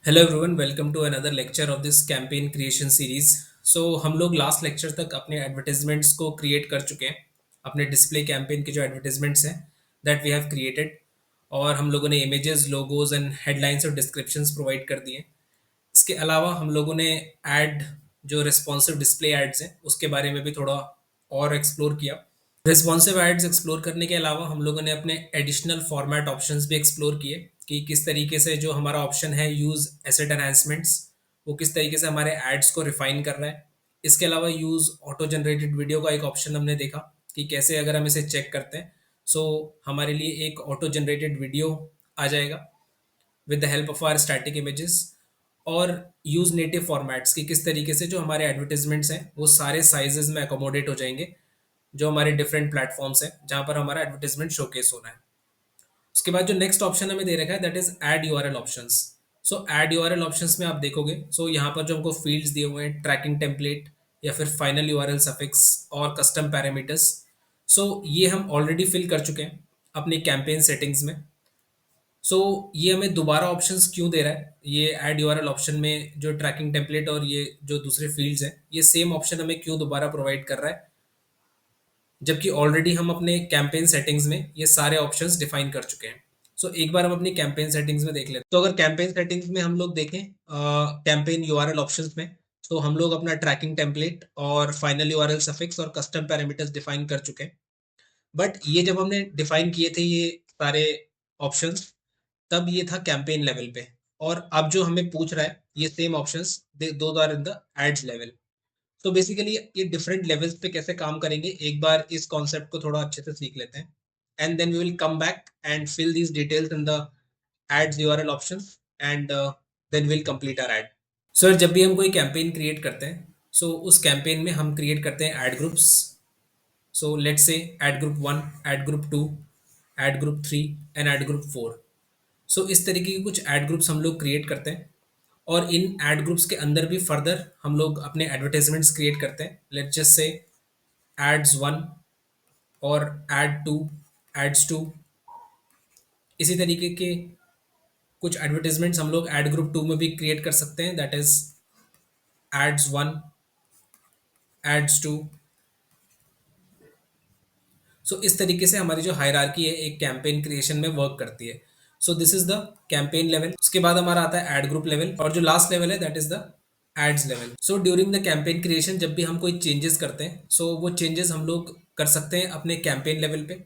Hello everyone, welcome to another lecture of this campaign creation series. So हम लोग last lecture तक अपने advertisements को क्रिएट कर चुके हैं। अपने डिस्प्ले कैंपेन के जो एडवर्टाइजमेंट्स हैं दैट वी हैव क्रिएटेड, और हम लोगों ने इमेजेस, लोगोज एंड हेडलाइंस और डिस्क्रिप्शंस प्रोवाइड कर दिए। इसके अलावा हम लोगों ने ऐड जो रिस्पॉन्सिव डिस्प्ले एड्स हैं उसके बारे में भी थोड़ा और एक्सप्लोर किया। रिस्पॉन्सिव एड्स एक्सप्लोर करने के अलावा हम लोगों ने अपने एडिशनल फॉर्मेट ऑप्शंस भी एक्सप्लोर किए कि किस तरीके से जो हमारा ऑप्शन है यूज़ एसेट एनहांसमेंट्स, वो किस तरीके से हमारे एड्स को रिफाइन कर रहा है। इसके अलावा यूज़ ऑटो जनरेटेड वीडियो का एक ऑप्शन हमने देखा कि कैसे अगर हम इसे चेक करते हैं सो हमारे लिए एक ऑटो जनरेटेड वीडियो आ जाएगा with the help of our static images. और यूज़ नेटिव फॉर्मेट्स की किस तरीके से जो हमारे एडवर्टाइजमेंट्स हैं वो सारे साइजेस में अकोमोडेट हो जाएंगे जो हमारे डिफरेंट प्लेटफॉर्म्स हैं जहाँ पर हमारा एडवर्टाइजमेंट शोकेस होना है। उसके बाद जो नेक्स्ट ऑप्शन हमें दे रखा है that is add URL options. So add URL options में आप देखोगे यहाँ पर जो हमको फील्ड्स दिए हुए हैं, ट्रैकिंग टेम्पलेट या फिर फाइनल यूआरएल सफिक्स और कस्टम पैरामीटर्स, ये हम ऑलरेडी फिल कर चुके हैं अपनी कैंपेन सेटिंग्स में। ये हमें दोबारा ऑप्शंस क्यों दे रहा है? ये ऐड यूआरएल ऑप्शन में जो ट्रैकिंग टेम्पलेट और ये जो दूसरे फील्ड्स हैं ये सेम ऑप्शन हमें क्यों दोबारा प्रोवाइड कर रहा है, जबकि ऑलरेडी हम अपने कैंपेन सेटिंग्स में ये सारे ऑप्शंस डिफाइन कर चुके हैं। एक बार हम अपनी कैंपेन सेटिंग्स में देख लेते हैं। तो अगर कैंपेन सेटिंग्स में हम लोग देखें कैंपेन यूआरएल ऑप्शंस में, तो हम लोग अपना ट्रैकिंग टेम्पलेट और फाइनल यूआरएल सफिक्स और कस्टम पैरामीटर्स डिफाइन कर चुके हैं। बट ये जब हमने डिफाइन किए थे ये सारे ऑप्शंस, तब ये था कैंपेन लेवल पे, और अब जो हमें पूछ रहा है ये सेम ऑप्शंस दो are in the ads level. तो बेसिकली ये डिफरेंट लेवल्स पे कैसे काम करेंगे, एक बार इस कॉन्सेप्ट को थोड़ा अच्छे से सीख लेते हैं, and then we will come back and fill these details in the ads URL options, and then will complete our ad. Sir, जब भी हम कोई कैंपेन क्रिएट करते हैं उस कैंपेन में हम क्रिएट करते हैं ad groups. Let's say ad group 1, ad group 2, ad group 3 and ad group 4। इस तरीके के कुछ एड ग्रुप्स हम लोग क्रिएट करते हैं, और इन एड ग्रुप्स के अंदर भी फर्दर हम लोग अपने एडवर्टाइजमेंट्स क्रिएट करते हैं। लेट्स जस्ट से एड्स 1 और एड 2, एड्स 2। इसी तरीके के कुछ एडवर्टाइजमेंट्स हम लोग एड ग्रुप 2 में भी क्रिएट कर सकते हैं, दैट इज एड्स 1, एड्स 2। इस तरीके से हमारी जो हायरार्की है एक कैंपेन क्रिएशन में वर्क करती है। This is the campaign level. उसके बाद हमारा आता है एड ग्रुप लेवल, और जो लास्ट लेवल है that is the ads level. During the campaign creation जब भी हम कोई चेंजेस करते हैं वो चेंजेस हम लोग कर सकते हैं अपने कैंपेन लेवल पे,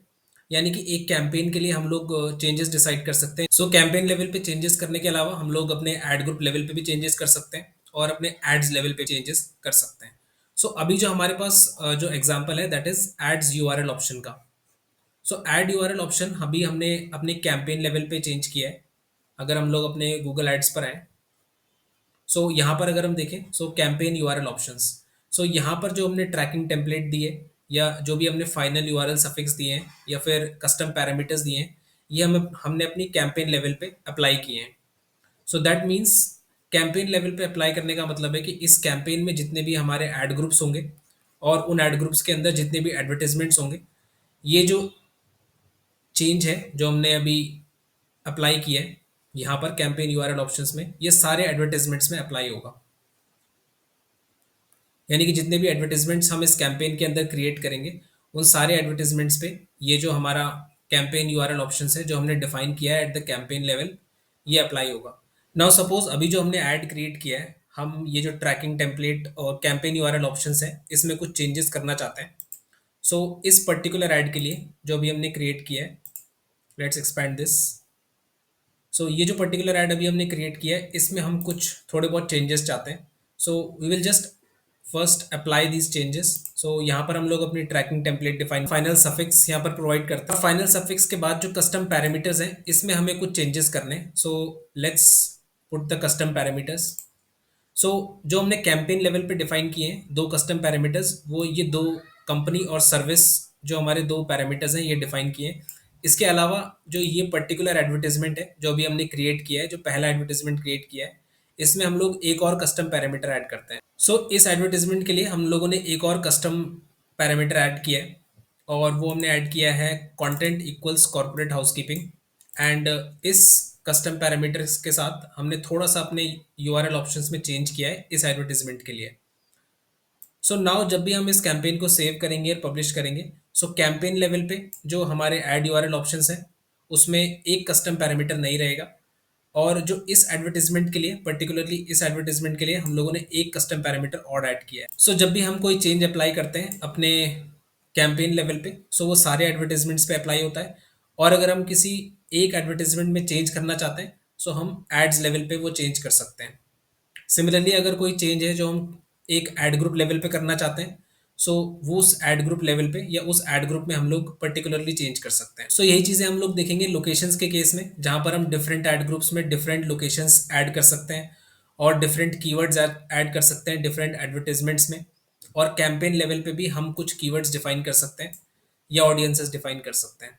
यानी कि एक कैंपेन के लिए हम लोग चेंजेस डिसाइड कर सकते हैं। कैंपेन लेवल पे चेंजेस करने के अलावा हम लोग अपने एड ग्रुप लेवल पे भी चेंजेस कर सकते हैं और अपने एड्स लेवल पे चेंजेस कर सकते हैं। अभी जो हमारे पास जो एग्जांपल है that is ads URL option का। ऐड यूआरएल ऑप्शन अभी हमने अपने कैंपेन लेवल पे चेंज किया है। अगर हम लोग अपने गूगल एड्स पर आए, यहाँ पर अगर हम देखें कैंपेन यूआरएल ऑप्शंस, यहाँ पर जो हमने ट्रैकिंग टेम्पलेट दिए या जो भी हमने फाइनल यूआरएल सफिक्स दिए हैं या फिर कस्टम पैरामीटर्स दिए हैं, ये हमने अपनी कैंपेन लेवल पे अप्लाई किए हैं। दैट मीन्स कैंपेन लेवल पे अप्लाई करने का मतलब है कि इस कैंपेन में जितने भी हमारे एड ग्रुप्स होंगे और उन एड ग्रुप्स के अंदर जितने भी एडवर्टाइजमेंट्स होंगे, ये जो चेंज है जो हमने अभी अप्लाई किया है यहाँ पर कैंपेन यूआरएल ऑप्शंस में, ये सारे एडवर्टाइजमेंट्स में अप्लाई होगा। यानी कि जितने भी एडवर्टाइजमेंट्स हम इस कैंपेन के अंदर क्रिएट करेंगे उन सारे एडवर्टाइजमेंट्स पे ये जो हमारा कैंपेन यूआरएल ऑप्शंस है जो हमने डिफाइन किया है एट द कैंपेन लेवल, ये अप्लाई होगा। नाउ सपोज अभी जो हमने ऐड क्रिएट किया है, हम ये जो ट्रैकिंग टेम्पलेट और कैंपेन यूआरएल ऑप्शंस है इसमें कुछ चेंजेस करना चाहते हैं। इस पर्टिकुलर ऐड के लिए जो अभी हमने क्रिएट किया है, लेट्स एक्सपैंड दिस। ये जो पर्टिकुलर ऐड अभी हमने क्रिएट किया है इसमें हम कुछ थोड़े बहुत चेंजेस चाहते हैं। We will just first apply these changes. यहाँ पर हम लोग अपनी tracking template define final suffix यहाँ पर प्रोवाइड करते हैं। फाइनल सफिक्स के बाद जो कस्टम पैरामीटर्स हैं इसमें हमें कुछ चेंजेस करने हैं। Let's put the custom parameters. जो हमने कैंपेन लेवल पे डिफाइन किए हैं दो कस्टम पैरामीटर्स, वो ये दो कंपनी और सर्विस जो हमारे दो पैरामीटर्स हैं ये डिफाइन किए हैं। इसके अलावा जो ये पर्टिकुलर एडवर्टाइजमेंट है जो अभी हमने क्रिएट किया है, जो पहला एडवर्टाइजमेंट क्रिएट किया है, इसमें हम लोग एक और कस्टम पैरामीटर ऐड करते हैं। इस एडवर्टाइजमेंट के लिए हम लोगों ने एक और कस्टम पैरामीटर ऐड किया है, और वो हमने ऐड किया है content equals corporate housekeeping. And इस कस्टम पैरामीटर्स के साथ हमने थोड़ा सा अपने यूआरएल ऑप्शंस में चेंज किया है इस एडवर्टाइजमेंट के लिए। सो नाउ जब भी हम इस कैंपेन को सेव करेंगे और पब्लिश करेंगे, सो कैंपेन लेवल पे जो हमारे ऐड यूआरएल ऑप्शंस हैं उसमें एक कस्टम पैरामीटर नहीं रहेगा, और जो इस एडवर्टाइजमेंट के लिए, पर्टिकुलरली इस एडवर्टाइजमेंट के लिए हम लोगों ने एक कस्टम पैरामीटर और ऐड किया है। सो जब भी हम कोई चेंज अप्लाई करते हैं अपने कैंपेन लेवल पे, सो वो सारे एडवर्टाइजमेंट्स पे अप्लाई होता है। और अगर हम किसी एक एडवर्टाइजमेंट में चेंज करना चाहते हैं, सो हम एड्स लेवल पे वो चेंज कर सकते हैं। सिमिलरली अगर कोई चेंज है जो हम एक एड ग्रुप लेवल पे करना चाहते हैं, सो वो उस एड ग्रुप लेवल पे या उस एड ग्रुप में हम लोग पर्टिकुलरली चेंज कर सकते हैं। सो यही चीज़ें हम लोग देखेंगे लोकेशंस के केस में, जहाँ पर हम डिफरेंट एड ग्रुप्स में डिफरेंट लोकेशंस ऐड कर सकते हैं और डिफरेंट कीवर्ड्स ऐड कर सकते हैं डिफरेंट एडवर्टाइजमेंट्स में। और कैंपेन लेवल पे भी हम कुछ कीवर्ड्स डिफाइन कर सकते हैं या ऑडियंसेस डिफाइन कर सकते हैं।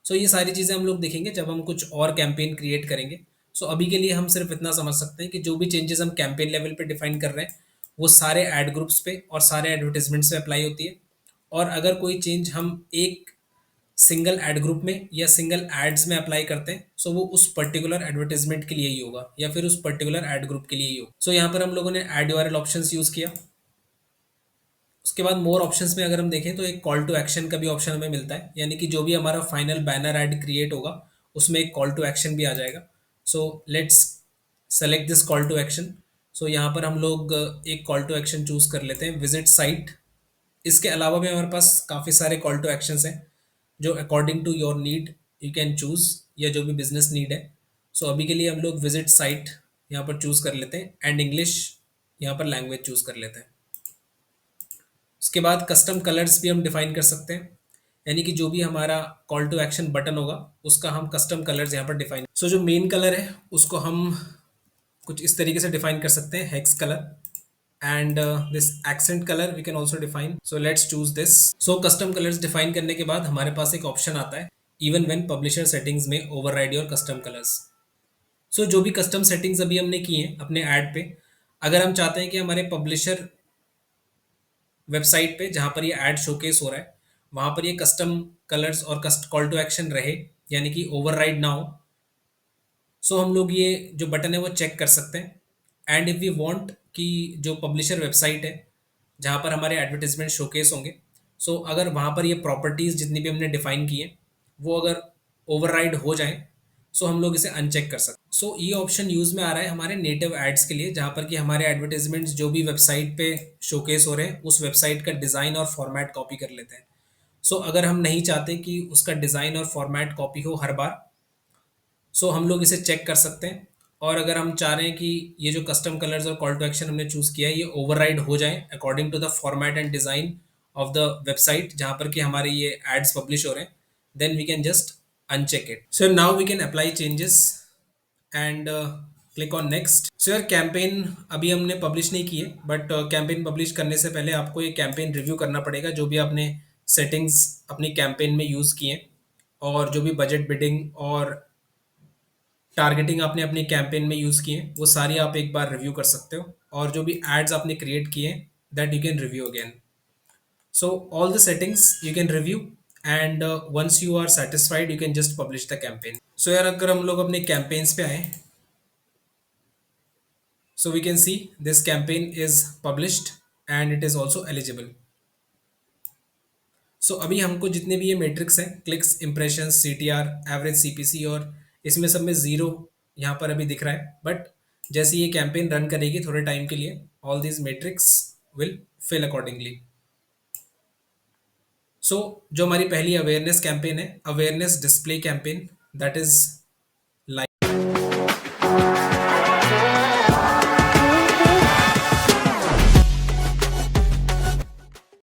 सो ये सारी चीज़ें हम लोग देखेंगे जब हम कुछ और कैंपेन क्रिएट करेंगे। सो अभी के लिए हम सिर्फ इतना समझ सकते हैं कि जो भी चेंजेस हम कैंपेन लेवल पे डिफाइन कर रहे हैं वो सारे ऐड ग्रुप्स पे और सारे एडवर्टाइजमेंट्स पे अप्लाई होती है। और अगर कोई चेंज हम एक सिंगल एड ग्रुप में या सिंगल एड्स में अप्लाई करते हैं, सो वो उस पर्टिकुलर एडवर्टाइजमेंट के लिए ही होगा या फिर उस पर्टिकुलर एड ग्रुप के लिए ही होगा। सो यहाँ पर हम लोगों ने एड यूआरएल ऑप्शंस यूज़ किया। उसके बाद मोर ऑप्शंस में अगर हम देखें तो एक कॉल टू एक्शन का भी ऑप्शन हमें मिलता है, यानी कि जो भी हमारा फाइनल बैनर ऐड क्रिएट होगा उसमें एक कॉल टू एक्शन भी आ जाएगा। So let's select this call to action. So यहाँ पर हम लोग एक कॉल टू एक्शन चूज कर लेते हैं, विजिट साइट। इसके अलावा भी हमारे पास काफ़ी सारे कॉल टू एक्शंस हैं जो according to your need you can choose, या जो भी बिजनेस नीड है। सो अभी के लिए हम लोग विजिट साइट यहाँ पर चूज कर लेते हैं एंड इंग्लिश यहाँ पर लैंग्वेज चूज कर लेते हैं। उसके बाद कस्टम कलर्स भी हम डिफाइन कर सकते हैं, यानी कि जो भी हमारा कॉल टू एक्शन बटन होगा उसका हम कस्टम कलर्स यहाँ पर डिफाइन। सो जो मेन कलर है उसको हम कुछ इस तरीके से डिफाइन कर सकते हैं, hex colour. And this accent colour we can also define. So let's choose this. So custom colours define करने के बाद हमारे पास एक ऑप्शन आता है, इवन व्हेन पब्लिशर सेटिंग्स में override your custom colours. So जो भी कस्टम सेटिंग्स अभी हमने की हैं अपने ऐड पे, अगर हम चाहते हैं कि हमारे पब्लिशर वेबसाइट पे जहाँ पर ये ऐड शोकेस हो रहा है वहाँ पर ये कस्टम कलर्स और कस्ट कॉल टू एक्शन रहे, यानी कि ओवरराइड ना हो, सो हम लोग ये जो बटन है वो चेक कर सकते हैं। एंड इफ़ वी वांट कि जो पब्लिशर वेबसाइट है जहाँ पर हमारे एडवर्टाइजमेंट शोकेस होंगे, सो अगर वहाँ पर ये प्रॉपर्टीज़ जितनी भी हमने डिफाइन की हैं वो अगर ओवरराइड हो जाए, सो हम लोग इसे अनचेक कर सकते हैं। सो ये ऑप्शन यूज़ में आ रहा है हमारे नेटिव एड्स के लिए, जहाँ पर कि हमारे एडवर्टाइजमेंट्स जो भी वेबसाइट पे शोकेस हो रहे हैं उस वेबसाइट का डिज़ाइन और फॉर्मेट कॉपी कर लेते हैं। सो अगर हम नहीं चाहते कि उसका डिज़ाइन और फॉर्मेट कॉपी हो हर बार, सो हम लोग इसे चेक कर सकते हैं। और अगर हम चाह रहे हैं कि ये जो कस्टम कलर्स और कॉल टू एक्शन हमने चूज़ किया है ये ओवरराइड हो जाए according to the format and design of the website जहाँ पर कि हमारे ये एड्स पब्लिश हो रहे हैं, then we can just uncheck it. So now we can apply changes and click on next. So यार कैंपेन अभी हमने पब्लिश नहीं की है, बट कैंपेन पब्लिश करने से पहले आपको ये कैंपेन रिव्यू करना पड़ेगा जो भी आपने सेटिंग्स अपनी कैंपेन में यूज़ किए हैं, और जो भी बजट बिडिंग और टारगेटिंग आपने अपनी कैंपेन में यूज़ किए हैं वो सारी आप एक बार रिव्यू कर सकते हो, और जो भी एड्स आपने क्रिएट किए हैं that you can review again. So all the settings you can review and once you are satisfied you can just publish the campaign. So यार अगर हम लोग अपने कैंपेन्स पे आए, so we can see this campaign is published and it is also eligible. So अभी हमको जितने भी ये मेट्रिक्स हैं, clicks, impressions, CTR, average CPC, और इसमें सब में ज़ीरो यहाँ पर अभी दिख रहा है, बट जैसे ये कैंपेन रन करेगी थोड़े टाइम के लिए all these metrics will fill accordingly. So जो हमारी पहली अवेयरनेस कैंपेन है, awareness display campaign, that is